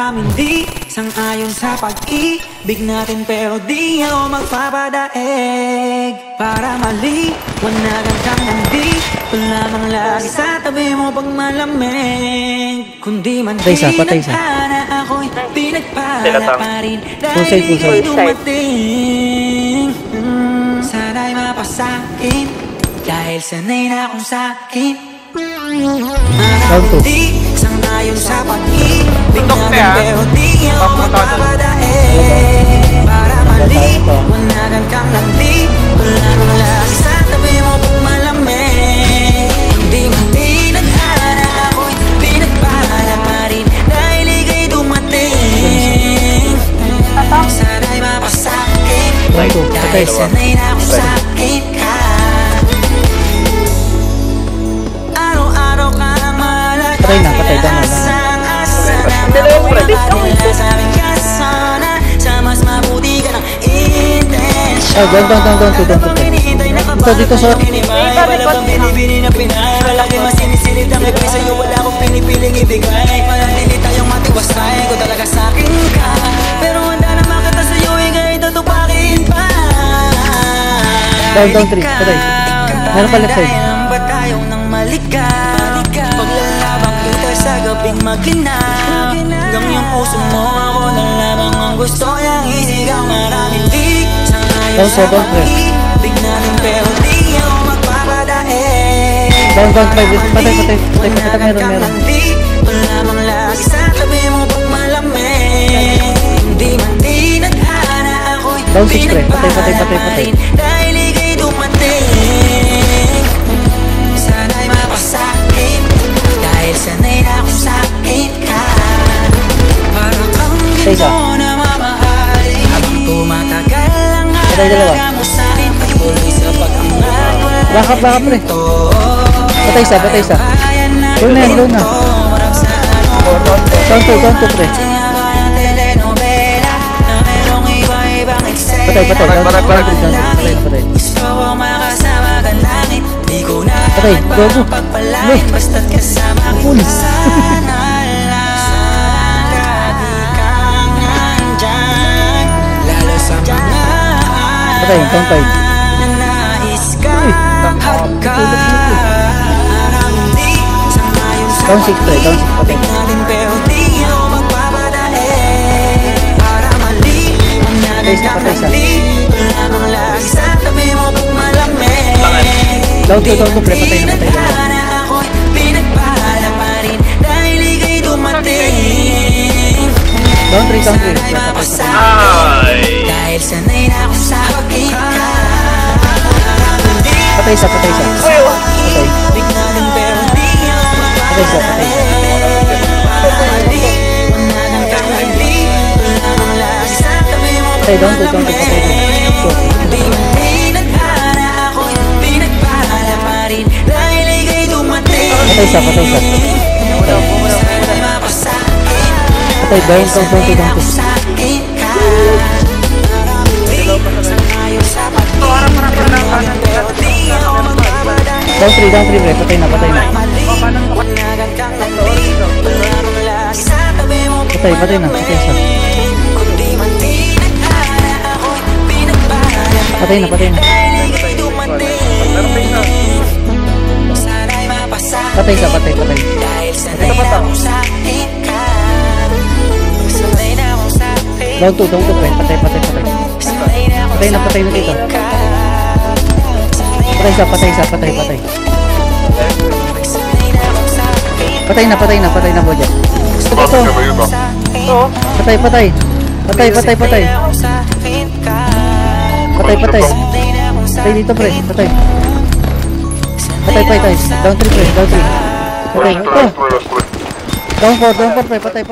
maraming di sang-ayon sa pag-ibig natin, pero di ako magpapadaig. Para maliwanagan kang nandito lamang lagi sa tabi mo pag malamig. Kundi man pinagpana ako'y pinagpala pa rin dahil ika'y dumating. Sana'y mapasakin dahil sanay na akong sakin. Maraming di sang-ayon sa pag-ibig natin, pero di ako magpapadaig. Para maliwanagan kang nandito lamang lagi sa tabi mo pag malamig. Hindi man pinag-ana ako'y pinagpala pa rin dahil ika'y dumating. Sana'y mapasakin dahil sanay na akong sakin ka. Araw-araw ka ang mahalaga, asang-asa naman makakadala sa aking kasana. Sa mas mabuti ka ng intensyon. Habang pinihintay na kabahan ng kinimay, wala bang binibini na pinay. Malaki mas sinisilit ang ibig sa'yo, wala akong pinipiling ibigay. Manatili tayong matiwasay, ko talaga sa'kin ka. Pero handa naman kita sa'yo, ika'y tutupakin pa. Down 3, patay. Meron ka left side. Kailan ba tayong nang malika? Paglalabang kita sa gabing maginaw. Hanggang yung puso mo, ako na lamang ang gusto niyang isigaw. Maraming di sang-ayon sa pag-ibig natin, pero di ako magpapadaig. Down 5, patay. Meron. Lamang lagi sa tabi mo pag malamig. Hindi man di nag-ana ako'y pinagpala pa rin dahil ika'y dumating. Sana'y mapasakin dahil sanay na akong sakin ka. Para kang ginto na mamahalin, habang tumatagal ang halaga mo sa'kin. Tuloy sa pag-angat, Bakap pre. Patay isa. Doon na. Down 2 pre. Patay. Gusto ko makasama ka langit, di ko na pagpalain, basta't kasama kita sana lang. Lagi kang nandyan, lalo sa mga Patay, down 5. na nais ka at maraming di sang-ayon sa Down 6 pre, down 6 patay. natin, pero di ako magpapadaig. Para maliwanagan kang nandito lamang lagi sa tabi mo pag malamig. Down 2 pre, patay na. Ako'y pinagpala pa rin dahil ika'y dumating. Down 3. Sana'y mapasakin dahil sanay na akong sakin ka. Patay isa. Patay. Tignan pero di ako magpapadaig. Managan kang nandito lamang lagi sa tabi mo pag Patay, down 2 patay. Di man pinag-ana ako'y pinagpala pa rin dahil ika'y dumating. Patay isa. Sana'y mapasakin Patay, down 2. sakin ka. Di sang-ayon sa pag-ibig natin, pero di ako magpapadaig. Down 3 pre, patay na. Maliwanagan kang nandito lamang lagi sa tabi mo pag Patay na. malamig. Kundi man pinag-ana ako'y pinagpala Patay na. dahil ika'y dumating. Sana'y mapasakin Patay isa. dahil sanay na akong sakin ka. Sanay na akong sakin. Down 2 pre, patay. Sanay na akong Patay na dito. sakin ka. Patay isa. Sanay na akong sakin. Patay na po dyan. Ito. Patay. Patay. Patay dito pre, patay. Down 3 pre, Patay. Down 4 pre, patay.